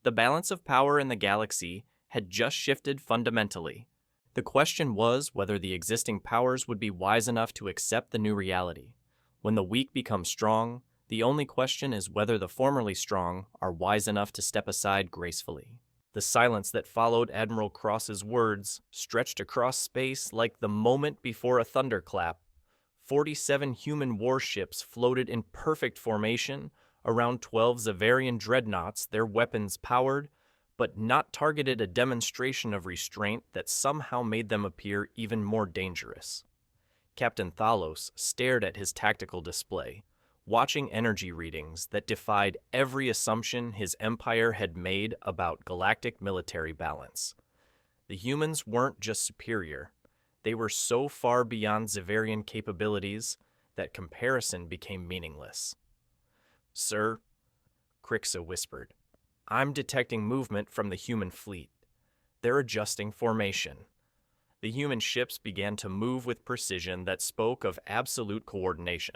The balance of power in the galaxy had just shifted fundamentally. The question was whether the existing powers would be wise enough to accept the new reality. When the weak become strong, the only question is whether the formerly strong are wise enough to step aside gracefully. The silence that followed Admiral Cross's words stretched across space like the moment before a thunderclap. 47 human warships floated in perfect formation around 12 Zavarian dreadnoughts, their weapons powered, but not targeted a demonstration of restraint that somehow made them appear even more dangerous. Captain Thalos stared at his tactical display, watching energy readings that defied every assumption his empire had made about galactic military balance. The humans weren't just superior, they were so far beyond Zavarian capabilities that comparison became meaningless. "Sir," Crixa whispered, "I'm detecting movement from the human fleet. They're adjusting formation." The human ships began to move with precision that spoke of absolute coordination.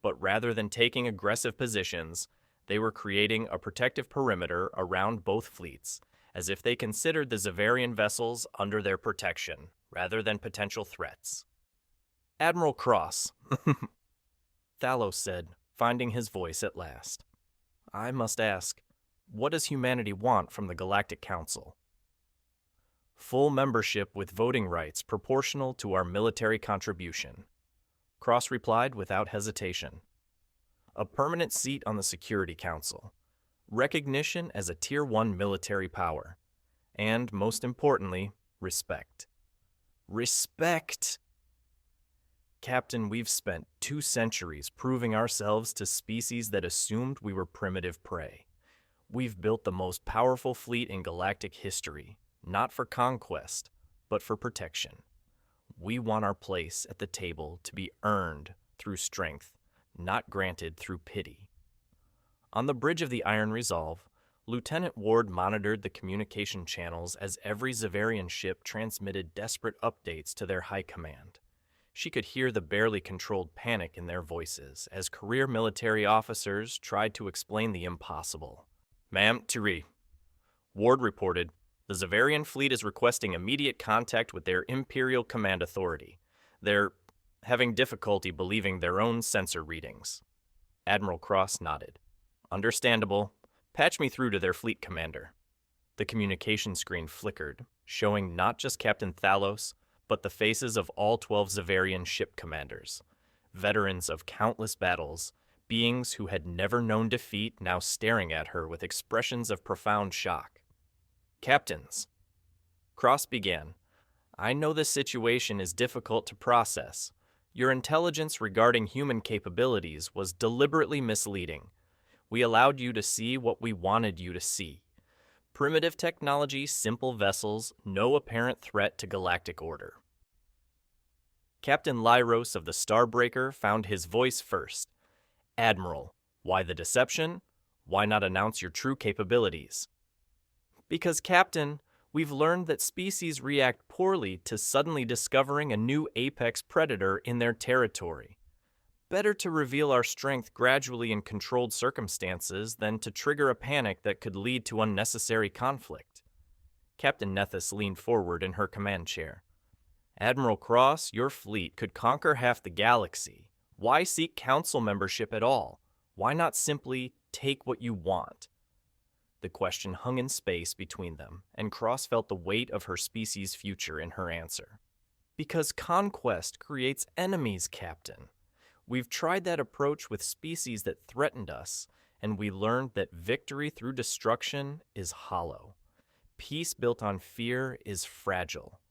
But rather than taking aggressive positions, they were creating a protective perimeter around both fleets, as if they considered the Zavarian vessels under their protection, rather than potential threats. "Admiral Cross," Thalos said, finding his voice at last. "I must ask, what does humanity want from the Galactic Council?" "Full membership with voting rights proportional to our military contribution," Cross replied without hesitation. "A permanent seat on the Security Council, recognition as a Tier 1 military power, and, most importantly, respect." "Respect!" "Captain, we've spent 2 centuries proving ourselves to species that assumed we were primitive prey. We've built the most powerful fleet in galactic history, not for conquest, but for protection. We want our place at the table to be earned through strength, not granted through pity." On the bridge of the Iron Resolve, Lieutenant Ward monitored the communication channels as every Zavarian ship transmitted desperate updates to their high command. She could hear the barely controlled panic in their voices as career military officers tried to explain the impossible. "Ma'am, Thierry," Ward reported, "the Zavarian fleet is requesting immediate contact with their Imperial Command Authority. They're having difficulty believing their own sensor readings." Admiral Cross nodded. "Understandable. Patch me through to their fleet commander." The communication screen flickered, showing not just Captain Thalos, but the faces of all 12 Zavarian ship commanders. Veterans of countless battles, beings who had never known defeat now staring at her with expressions of profound shock. "Captains," Cross began, "I know this situation is difficult to process. Your intelligence regarding human capabilities was deliberately misleading. We allowed you to see what we wanted you to see. Primitive technology, simple vessels, no apparent threat to galactic order." Captain Lyros of the Starbreaker found his voice first. "Admiral, why the deception? Why not announce your true capabilities?" "Because, Captain, we've learned that species react poorly to suddenly discovering a new apex predator in their territory. Better to reveal our strength gradually in controlled circumstances than to trigger a panic that could lead to unnecessary conflict." Captain Nethys leaned forward in her command chair. "Admiral Cross, your fleet could conquer half the galaxy. Why seek council membership at all? Why not simply take what you want?" The question hung in space between them, and Cross felt the weight of her species' future in her answer. "Because conquest creates enemies, Captain. We've tried that approach with species that threatened us, and we learned that victory through destruction is hollow. Peace built on fear is fragile.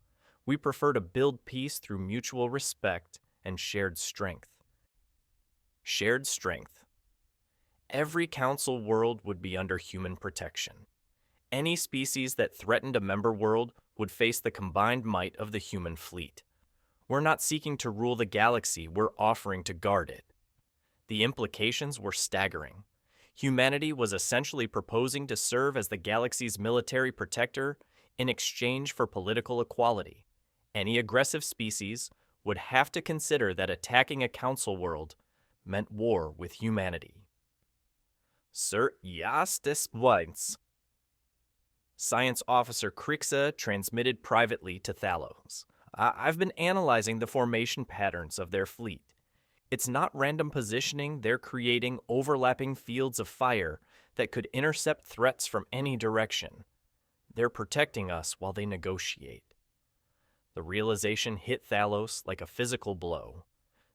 We prefer to build peace through mutual respect and shared strength." Shared strength. Every council world would be under human protection. Any species that threatened a member world would face the combined might of the human fleet. We're not seeking to rule the galaxy, we're offering to guard it. The implications were staggering. Humanity was essentially proposing to serve as the galaxy's military protector in exchange for political equality. Any aggressive species would have to consider that attacking a council world meant war with humanity. "Sir, yes, this points," Science Officer Crixa transmitted privately to Thalos. I've been analyzing the formation patterns of their fleet. It's not random positioning, they're creating overlapping fields of fire that could intercept threats from any direction. They're protecting us while they negotiate. The realization hit Thalos like a physical blow.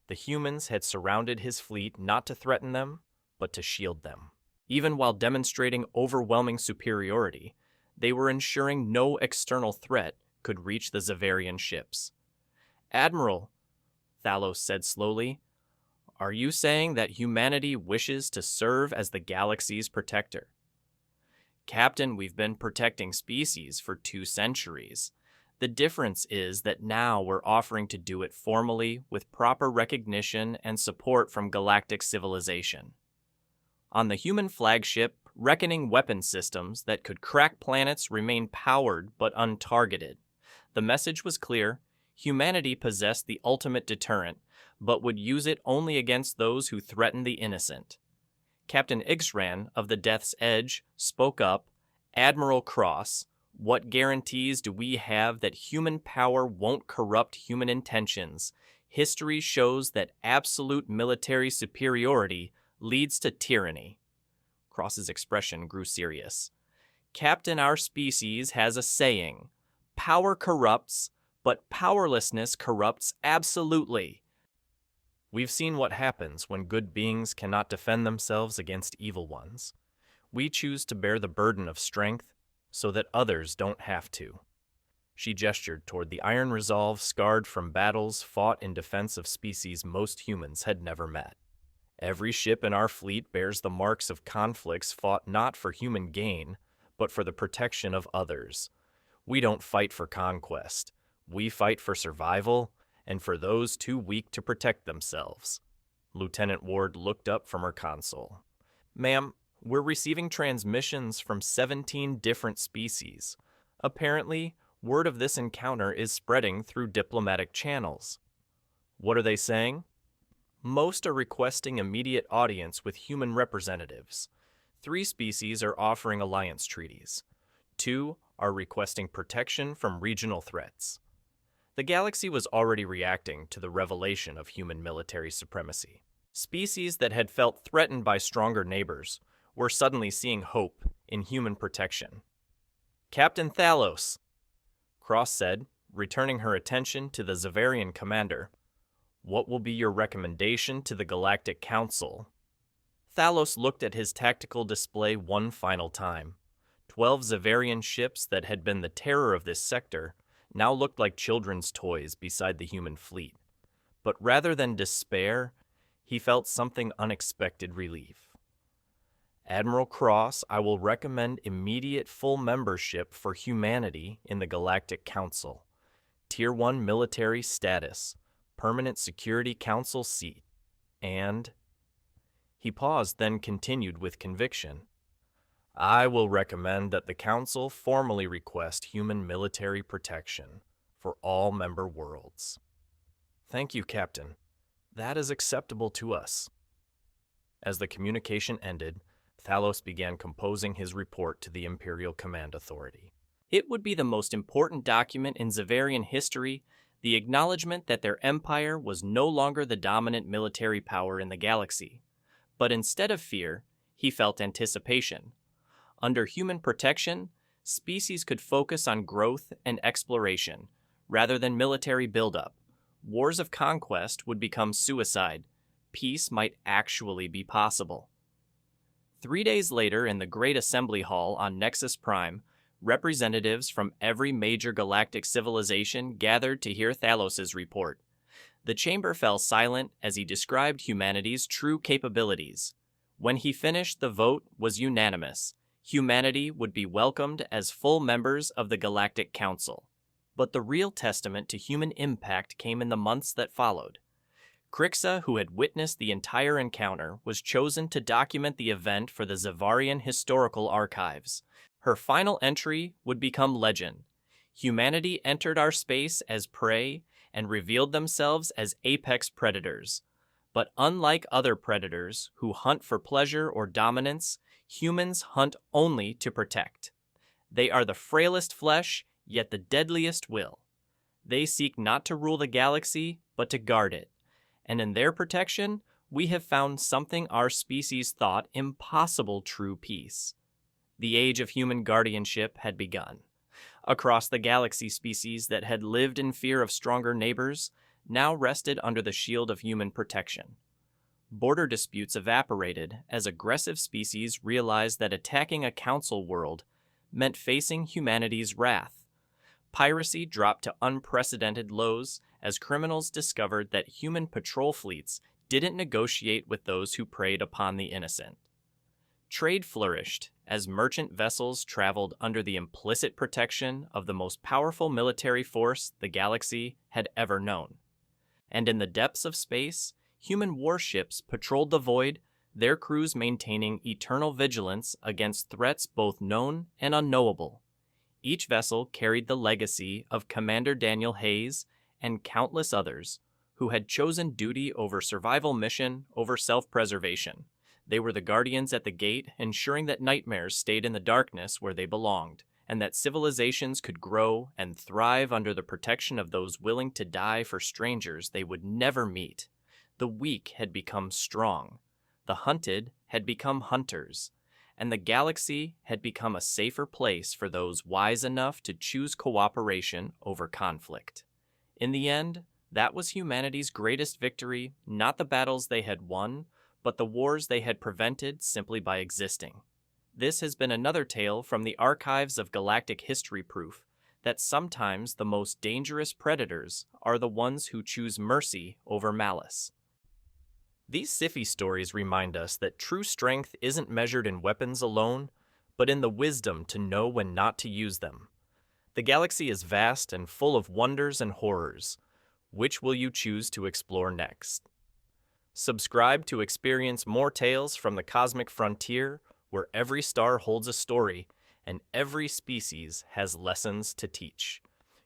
The humans had surrounded his fleet not to threaten them, but to shield them. Even while demonstrating overwhelming superiority, they were ensuring no external threat could reach the Zavarian ships. "Admiral," Thalos said slowly, "are you saying that humanity wishes to serve as the galaxy's protector?" "Captain, we've been protecting species for 2 centuries. The difference is that now we're offering to do it formally with proper recognition and support from galactic civilization." On the human flagship, reckoning weapon systems that could crack planets remain powered but untargeted. The message was clear: humanity possessed the ultimate deterrent, but would use it only against those who threatened the innocent. Captain Ixran of the Death's Edge spoke up, "Admiral Cross, what guarantees do we have that human power won't corrupt human intentions? History shows that absolute military superiority leads to tyranny." Cross's expression grew serious. "Captain, our species has a saying: power corrupts, but powerlessness corrupts absolutely. We've seen what happens when good beings cannot defend themselves against evil ones. We choose to bear the burden of strength so that others don't have to." She gestured toward the iron resolve scarred from battles fought in defense of species most humans had never met. "Every ship in our fleet bears the marks of conflicts fought not for human gain, but for the protection of others. We don't fight for conquest. We fight for survival and for those too weak to protect themselves." Lieutenant Ward looked up from her console. "Ma'am, we're receiving transmissions from 17 different species. Apparently, word of this encounter is spreading through diplomatic channels." "What are they saying?" "Most are requesting immediate audience with human representatives. 3 species are offering alliance treaties. 2 are requesting protection from regional threats." The galaxy was already reacting to the revelation of human military supremacy. Species that had felt threatened by stronger neighbors were suddenly seeing hope in human protection. "Captain Thalos," Cross said, returning her attention to the Zavarian commander, "what will be your recommendation to the Galactic Council?" Thalos looked at his tactical display one final time. 12 Zavarian ships that had been the terror of this sector now looked like children's toys beside the human fleet. But rather than despair, he felt something unexpected relief. "Admiral Cross, I will recommend immediate full membership for humanity in the Galactic Council. Tier 1 military status, permanent Security Council seat, and..." He paused, then continued with conviction, "I will recommend that the Council formally request human military protection for all member worlds." "Thank you, Captain. That is acceptable to us." As the communication ended, Thalos began composing his report to the Imperial Command Authority. It would be the most important document in Zavarian history, the acknowledgement that their empire was no longer the dominant military power in the galaxy. But instead of fear, he felt anticipation. Under human protection, species could focus on growth and exploration, rather than military buildup. Wars of conquest would become suicide. Peace might actually be possible. 3 days later, in the Great Assembly Hall on Nexus Prime, representatives from every major galactic civilization gathered to hear Thalos's report. The chamber fell silent as he described humanity's true capabilities. When he finished, the vote was unanimous. Humanity would be welcomed as full members of the Galactic Council. But the real testament to human impact came in the months that followed. Crixa, who had witnessed the entire encounter, was chosen to document the event for the Zavarian Historical Archives. Her final entry would become legend. Humanity entered our space as prey and revealed themselves as apex predators. But unlike other predators who hunt for pleasure or dominance, humans hunt only to protect. They are the frailest flesh, yet the deadliest will. They seek not to rule the galaxy, but to guard it. And in their protection, we have found something our species thought impossible: true peace. The age of human guardianship had begun. Across the galaxy, species that had lived in fear of stronger neighbors now rested under the shield of human protection. Border disputes evaporated as aggressive species realized that attacking a council world meant facing humanity's wrath. Piracy dropped to unprecedented lows as criminals discovered that human patrol fleets didn't negotiate with those who preyed upon the innocent. Trade flourished as merchant vessels traveled under the implicit protection of the most powerful military force the galaxy had ever known. And in the depths of space, human warships patrolled the void, their crews maintaining eternal vigilance against threats both known and unknowable. Each vessel carried the legacy of Commander Daniel Hayes and countless others who had chosen duty over survival mission over self-preservation. They were the guardians at the gate, ensuring that nightmares stayed in the darkness where they belonged, and that civilizations could grow and thrive under the protection of those willing to die for strangers they would never meet. The weak had become strong, the hunted had become hunters, and the galaxy had become a safer place for those wise enough to choose cooperation over conflict. In the end, that was humanity's greatest victory, not the battles they had won, but the wars they had prevented simply by existing. This has been another tale from the archives of galactic history, proof that sometimes the most dangerous predators are the ones who choose mercy over malice. These sci-fi stories remind us that true strength isn't measured in weapons alone, but in the wisdom to know when not to use them. The galaxy is vast and full of wonders and horrors. Which will you choose to explore next? Subscribe to experience more tales from the cosmic frontier, where every star holds a story and every species has lessons to teach.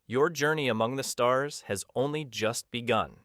Your journey among the stars has only just begun.